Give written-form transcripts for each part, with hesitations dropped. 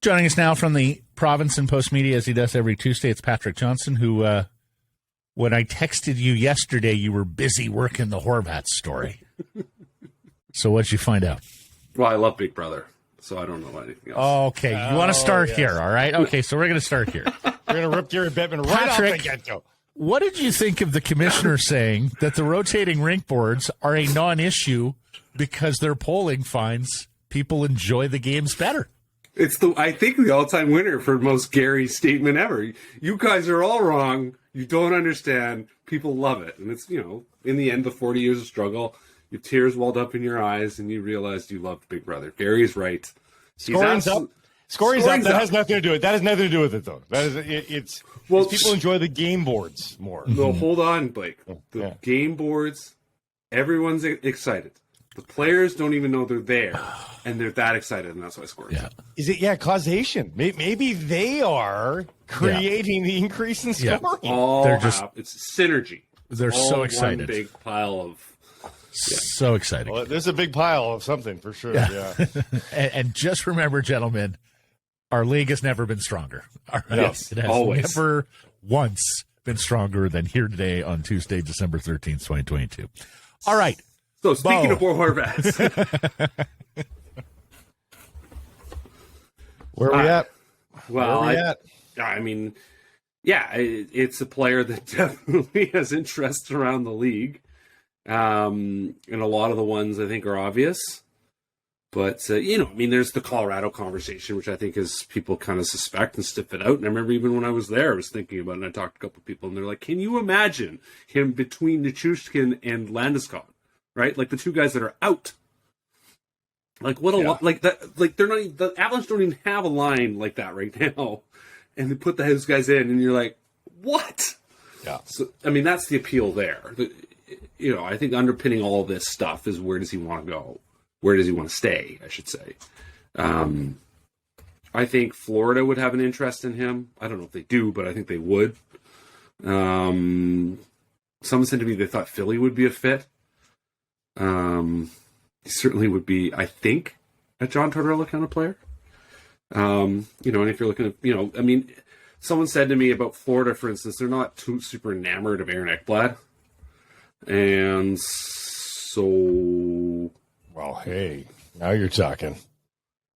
Joining us now from the province and Post Media, as he does every Tuesday, it's Patrick Johnston, who, when I texted you yesterday, you were busy working the Horvat story. So what'd you find out? Well, I love Big Brother, so I don't know anything else. Okay, you want to start here, all right? Okay, so we're going to start here. We're going to rip Gary Bettman right off the get-go. What did you think of the commissioner saying that the rotating rink boards are a non-issue because their polling finds people enjoy the games better? It's I think the all-time winner for most Gary statement ever. You guys are all wrong. You don't understand. People love it. And it's, in the end, the 40 years of struggle, your tears welled up in your eyes and you realized you loved Big Brother. Gary's right. Scoring's up. That has nothing to do with it. That has nothing to do with it, though. That is, it's people enjoy the game boards more. No, hold on, Blake. The game boards, everyone's excited. The players don't even know they're there, and they're that excited, and that's why scoring. Yeah. Is it, causation? Maybe they are creating the increase in scoring. It's synergy. They're so excited. One big pile of... So exciting. Well, there's a big pile of something for sure. Yeah. and just remember, gentlemen, our league has never been stronger. All right? Yes, it has always. Never once been stronger than here today on Tuesday, December 13th, 2022. All right. So speaking of Bo Horvat. Where are we at? Well, I mean, it's a player that definitely has interest around the league. And a lot of the ones I think are obvious. But, there's the Colorado conversation, which I think is people kind of suspect and stiff it out. And I remember even when I was there, I was thinking about it, and I talked to a couple of people, and they're like, can you imagine him between Nichushkin and Landeskog, right? Like the two guys that are out. Like, what a lot, like that, like they're not, the Avalanche don't even have a line like that right now. And they put those guys in, and you're like, what? Yeah. So, that's the appeal there. I think underpinning all of this stuff is where does he want to go? Where does he want to stay, I should say. I think Florida would have an interest in him. I don't know if they do, but I think they would. Someone said to me they thought Philly would be a fit. He certainly would be, I think, a John Tortorella kind of player. And if you're looking at, someone said to me about Florida, for instance, they're not too super enamored of Aaron Ekblad. And so... Well, hey, now you're talking.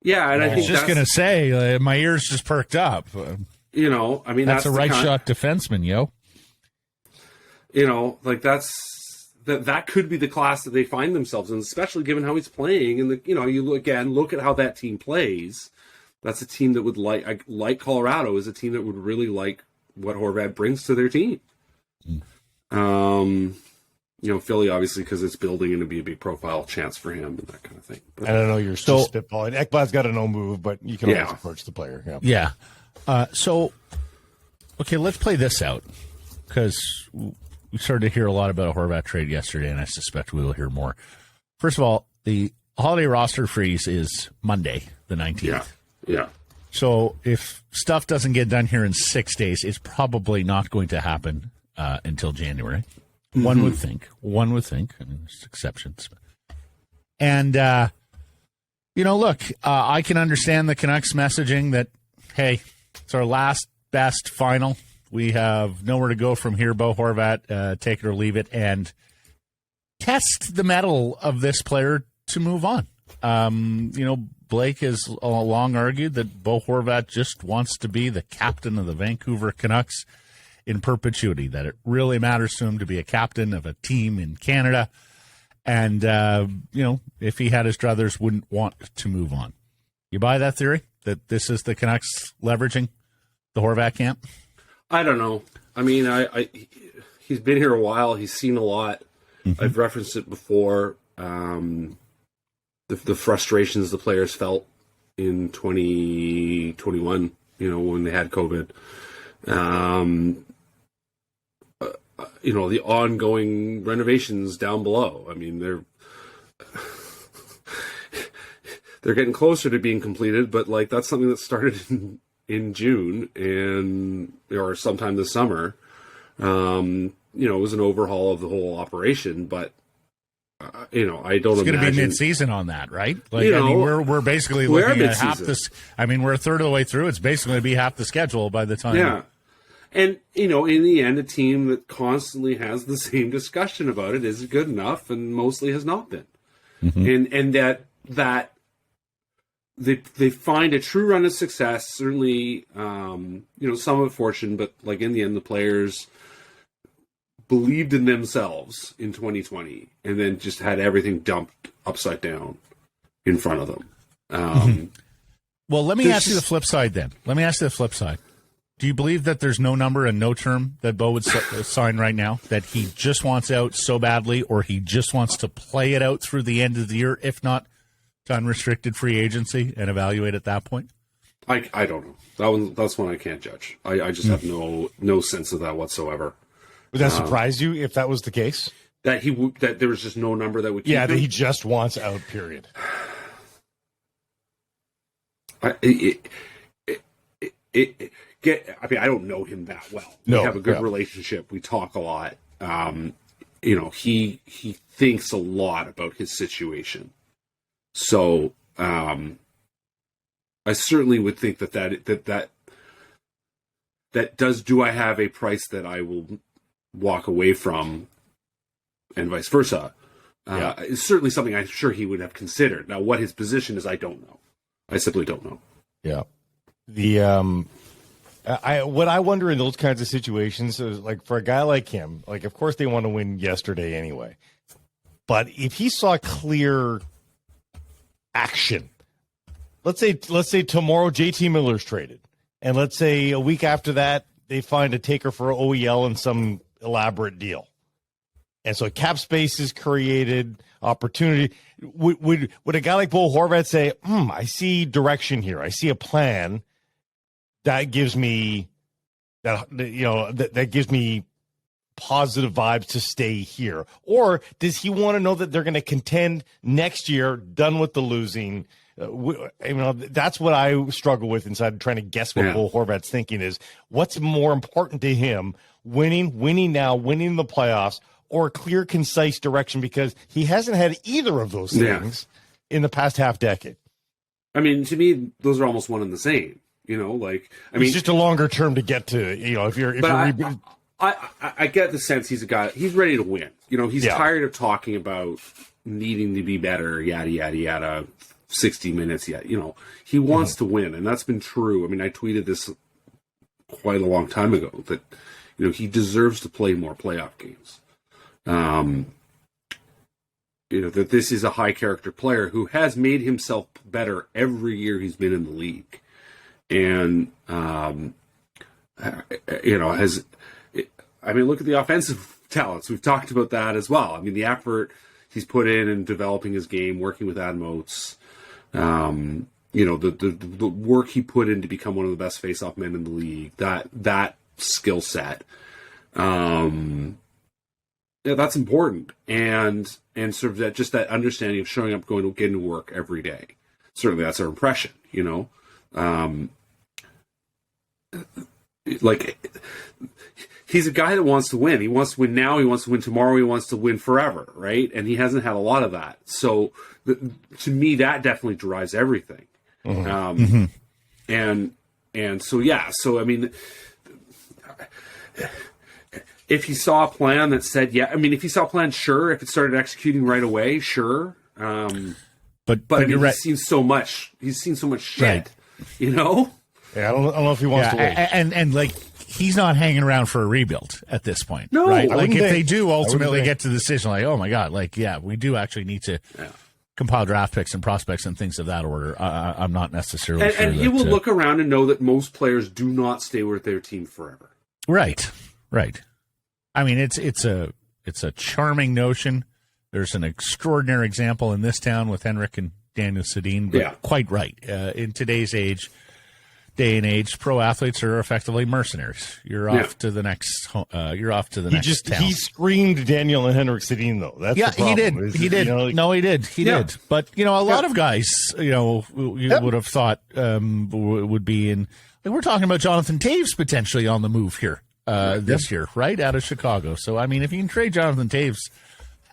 Yeah, and I think I was just going to say, my ears just perked up. That's a right shot defenseman, yo. That could be the class that they find themselves in, especially given how he's playing. And you look at how that team plays. That's a team that would like Colorado is a team that would really like what Horvat brings to their team. Philly, obviously, because it's building and to be a big profile chance for him and that kind of thing. But, I don't know, you're still spitballing. Ekblad's got a no move, but you can always approach the player. Yeah. Okay, let's play this out because we started to hear a lot about a Horvat trade yesterday, and I suspect we will hear more. First of all, the holiday roster freeze is Monday, the 19th. Yeah. So if stuff doesn't get done here in 6 days, it's probably not going to happen until January. Mm-hmm. One would think. There's exceptions. And, look, I can understand the Canucks messaging that, hey, it's our last best final. We have nowhere to go from here, Bo Horvat, take it or leave it, and test the mettle of this player to move on. Blake has long argued that Bo Horvat just wants to be the captain of the Vancouver Canucks in perpetuity, that it really matters to him to be a captain of a team in Canada. And, if he had his druthers, wouldn't want to move on. You buy that theory, that this is the Canucks leveraging the Horvat camp? I don't know. He's been here a while. He's seen a lot. Mm-hmm. I've referenced it before. The frustrations the players felt in 2021, when they had COVID. The ongoing renovations down below. They're getting closer to being completed, but that's something that started in June or sometime this summer. It was an overhaul of the whole operation, but I don't. It's going to be mid-season on that, right? Like, I mean, we're basically looking at half this. I mean, we're a third of the way through. It's basically going to be half the schedule by the time. Yeah, and in the end, a team that constantly has the same discussion about it is good enough, and mostly has not been, and that they find a true run of success. Certainly, some of fortune, but like in the end, the players believed in themselves in 2020 and then just had everything dumped upside down in front of them. Well, let me ask you the flip side then. Do you believe that there's no number and no term that Bo would sign right now, that he just wants out so badly, or he just wants to play it out through the end of the year, if not to unrestricted free agency and evaluate at that point? I don't know. That's one I can't judge. I just have no sense of that whatsoever. Would that surprise you if that was the case? That that there was just no number that would keep him? That he just wants out, period. I don't know him that well. No, we have a good relationship. We talk a lot. He thinks a lot about his situation. So I certainly would think that does. Do I have a price that I will walk away from, and vice versa? It's certainly something I'm sure he would have considered. Now, what his position is, I don't know. I simply don't know. Yeah. What I wonder in those kinds of situations is, like, for a guy like him, like, of course they want to win yesterday anyway. But if he saw clear action, let's say tomorrow JT Miller's traded, and let's say a week after that they find a taker for OEL and some elaborate deal, and so cap space is created, opportunity. Would a guy like Bo Horvat say, I see direction here, I see a plan that gives me that gives me positive vibes to stay here? Or does he want to know that they're going to contend next year, done with the losing? That's what I struggle with inside trying to guess what Bo Horvat's thinking is. What's more important to him, winning now, winning the playoffs, or clear, concise direction? Because he hasn't had either of those things in the past half decade. I mean, to me, those are almost one and the same. It's just a longer term to get to, I get the sense he's a guy, he's ready to win. He's tired of talking about needing to be better, yada, yada, yada, 60 minutes yet. He wants to win, and that's been true. I mean, I tweeted this quite a long time ago that, he deserves to play more playoff games. That this is a high character player who has made himself better every year he's been in the league. And, look at the offensive talents. We've talked about that as well. I mean, the effort he's put in developing his game, working with Adam Oates, the work he put in to become one of the best face-off men in the league, that skill set, that's important. And sort of that understanding of showing up, getting to work every day. Certainly that's our impression, he's a guy that wants to win. He wants to win now. He wants to win tomorrow. He wants to win forever, right? And he hasn't had a lot of that. So, to me, that definitely drives everything. And so, yeah. So, I mean, if he saw a plan that said, if he saw a plan, sure. If it started executing right away, sure. But you're right. He's seen so much shit, right. Yeah, I don't know if he wants to wait. And he's not hanging around for a rebuild at this point. No, right? Like, if they do ultimately get to the decision, like, oh my God, we do actually need to compile draft picks and prospects and things of that order. I'm not necessarily sure. And he will look around and know that most players do not stay with their team forever. Right. I mean, it's a charming notion. There's an extraordinary example in this town with Henrik and Daniel Sedin, but quite right. In today's day and age, pro athletes are effectively mercenaries. You're off to the next. You're off to the next town. He screamed Daniel and Henrik Sedin, though. That's the problem. He did. No, he did. He did. But a lot of guys, you would have thought would be in. We're talking about Jonathan Toews potentially on the move here this year, right out of Chicago. So I mean, if you can trade Jonathan Toews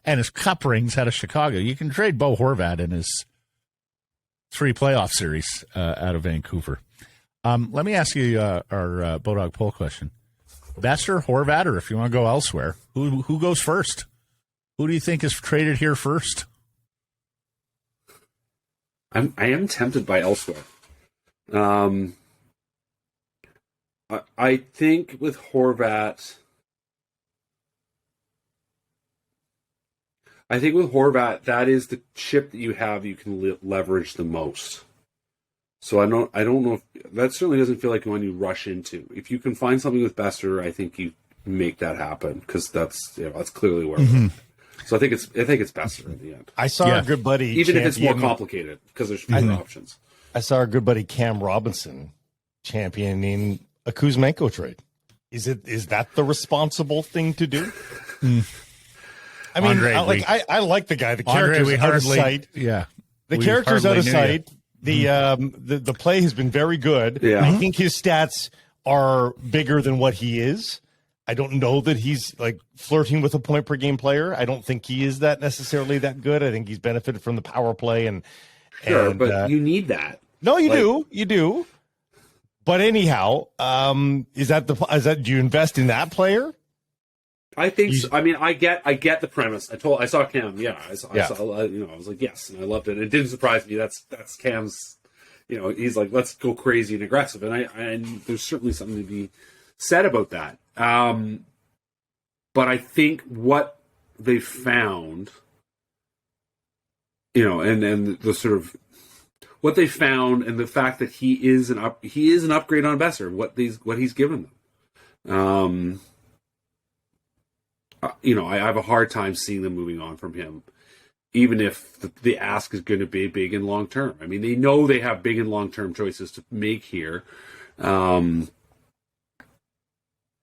and his cup rings out of Chicago. You can trade Bo Horvat in his 3 playoff series out of Vancouver. Let me ask you our Bodog poll question. Besser, Horvat, or if you want to go elsewhere, who goes first? Who do you think is traded here first? I am tempted by elsewhere. I think with Horvat, that is the chip that you have you can leverage the most. So I don't know if that certainly doesn't feel like one you rush into. If you can find something with Besser, I think you make that happen because that's clearly where. Mm-hmm. So I think it's Besser in the end. I saw our good buddy, even if it's more complicated because there's fewer options. I saw our good buddy Cam Robinson championing a Kuzmenko trade. Is that the responsible thing to do? I mean, Andre, I like the guy. The character's out of sight. Yeah, the character's out of sight. The play has been very good. Yeah. I think his stats are bigger than what he is. I don't know that he's like flirting with a point per game player. I don't think he is that necessarily that good. I think he's benefited from the power play but you need that. No, you do. But anyhow, do you invest in that player? I think so. I mean, I get the premise. I saw Cam. Yeah, I saw. I was like, yes, and I loved it. It didn't surprise me. That's Cam's. He's like, let's go crazy and aggressive, and there's certainly something to be said about that. But I think what they found, and the sort of what they found, and the fact that he is an upgrade on Besser. What he's given them. I have a hard time seeing them moving on from him, even if the ask is going to be big and long term. I mean, they know they have big and long term choices to make here.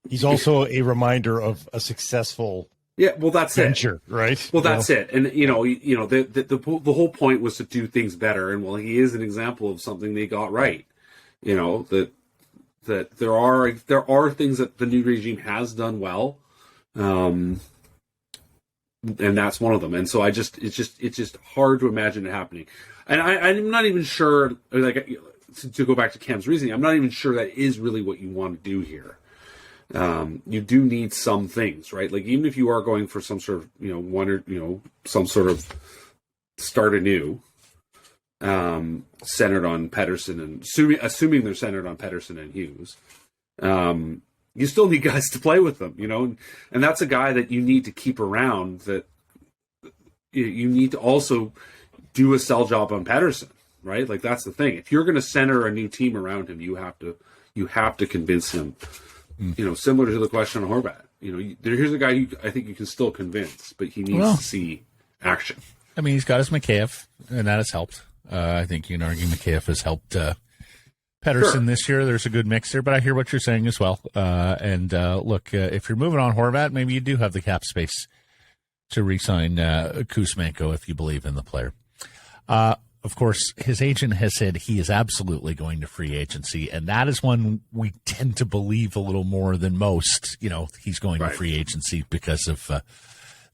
He's also a reminder of a successful that's venture, it. Right? Well, that's it. And the whole point was to do things better. And he is an example of something they got right. That there are things that the new regime has done well. And that's one of them. And so it's just hard to imagine it happening. And I'm not even sure, to go back to Cam's reasoning, I'm not even sure that is really what you want to do here. You do need some things, right? Like, even if you are going for some sort of, some sort of start anew, centered on Pettersson and assuming they're centered on Pettersson and Hughes, you still need guys to play with them, and that's a guy that you need to keep around. That you need to also do a sell job on Pettersson, right? Like, that's the thing. If you're going to center a new team around him, you have to convince him. Similar to the question on Horvat. Here's a guy who I think you can still convince, but he needs to see action. I mean, he's got his Mikheyev, and that has helped. I think you can argue Mikheyev has helped Pettersson this year. There's a good mix there, but I hear what you're saying as well. Look, if you're moving on Horvat, maybe you do have the cap space to re-sign Kuzmenko if you believe in the player. Of course, his agent has said he is absolutely going to free agency, and that is one we tend to believe a little more than most. He's going to free agency because of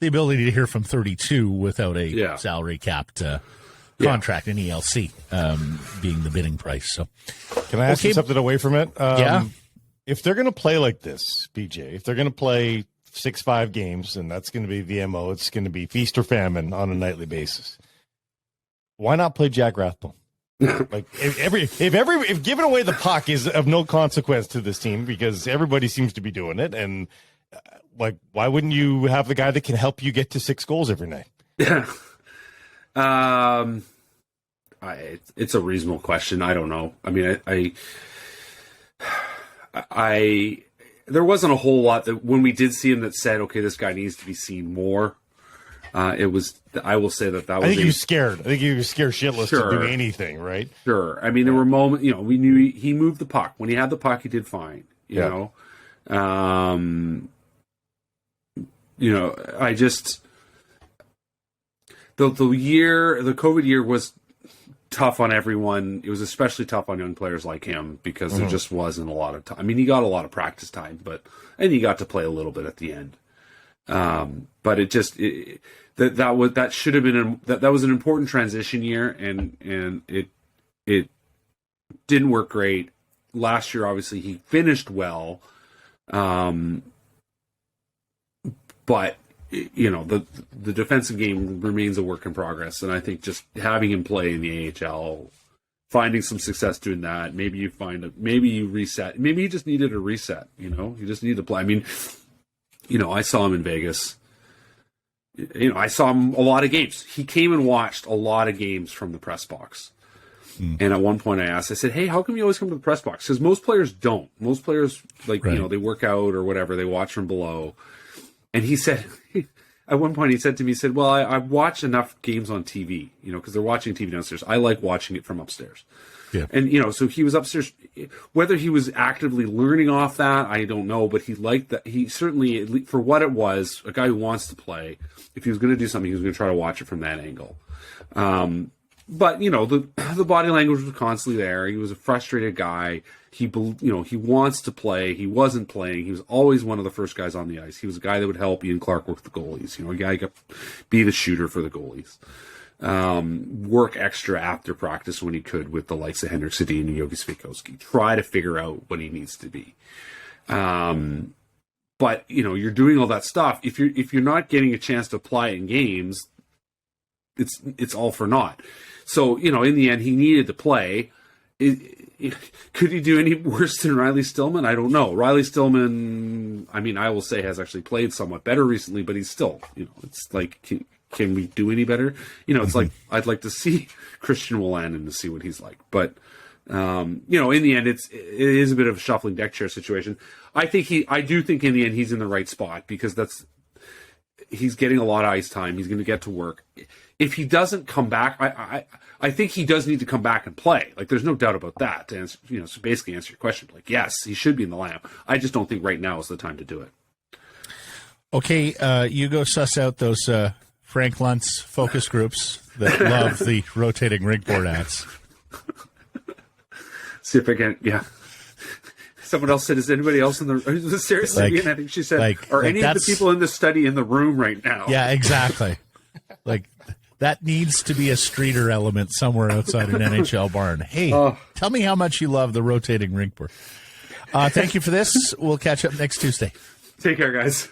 the ability to hear from 32 without a salary capped contract in ELC being the bidding price. So, can I ask you something away from it? If they're going to play like this, BJ, if they're going to play 6-5 games, and that's going to be the MO, it's going to be feast or famine on a nightly basis. Why not play Jack Rathbone? Like, if giving away the puck is of no consequence to this team because everybody seems to be doing it, and why wouldn't you have the guy that can help you get to 6 goals every night? Yeah. It's a reasonable question. I don't know. I mean, I there wasn't a whole lot that when we did see him that said, okay, this guy needs to be seen more. It was. I will say that was. I think he was scared. I think he was scared shitless to do anything. Right. Sure. I mean, there were moments. We knew he moved the puck. When he had the puck, he did fine. You know. I just the COVID year was tough on everyone. It was especially tough on young players like him because there just wasn't a lot of time. I mean, he got a lot of practice time, and he got to play a little bit at the end. But that should have been that was an important transition year, and it didn't work great. Last year, obviously, he finished well, but the defensive game remains a work in progress, and I think just having him play in the AHL, finding some success doing that, maybe you reset, maybe he just needed a reset. You just need to play. I mean, I saw him in Vegas. I saw him a lot of games. He came and watched a lot of games from the press box. And at one point I said, hey, how come you always come to the press box? Because most players don't. Most players, right. They work out or whatever. They watch from below. And he said, at one point he said to me, well, I watch enough games on TV, because they're watching TV downstairs. I like watching it from upstairs. Yeah. And, so he was upstairs. Whether he was actively learning off that, I don't know. But he liked that. He certainly, for what it was, a guy who wants to play, if he was going to do something, he was going to try to watch it from that angle. But the body language was constantly there. He was a frustrated guy. He wants to play. He wasn't playing. He was always one of the first guys on the ice. He was a guy that would help Ian Clark work the goalies. A guy who could be the shooter for the goalies. Work extra after practice when he could with the likes of Henrik Sedin and Yogi Svikowski. Try to figure out what he needs to be. But you're doing all that stuff. If you're not getting a chance to apply in games, it's all for naught. So, in the end, he needed to play. Could he do any worse than Riley Stillman? I don't know. Riley Stillman, I will say, has actually played somewhat better recently, but he's still, it's like, can we do any better? It's like, I'd like to see Christian Wolanin to see what he's like. But, in the end, it is a bit of a shuffling deck chair situation. I do think in the end he's in the right spot, because he's getting a lot of ice time. He's going to get to work. If he doesn't come back, I think he does need to come back and play. Like, there's no doubt about that. To answer, so basically answer your question. Like, yes, he should be in the lineup. I just don't think right now is the time to do it. Okay, you go suss out those Frank Luntz focus groups that love the rotating rink board ads. See if I can, yeah. Someone else said, is anybody else in the seriously? And I think she said, are any of the people in the study in the room right now? Yeah, exactly. That needs to be a streeter element somewhere outside an NHL barn. Hey, tell me how much you love the rotating rink board. Thank you for this. We'll catch up next Tuesday. Take care, guys.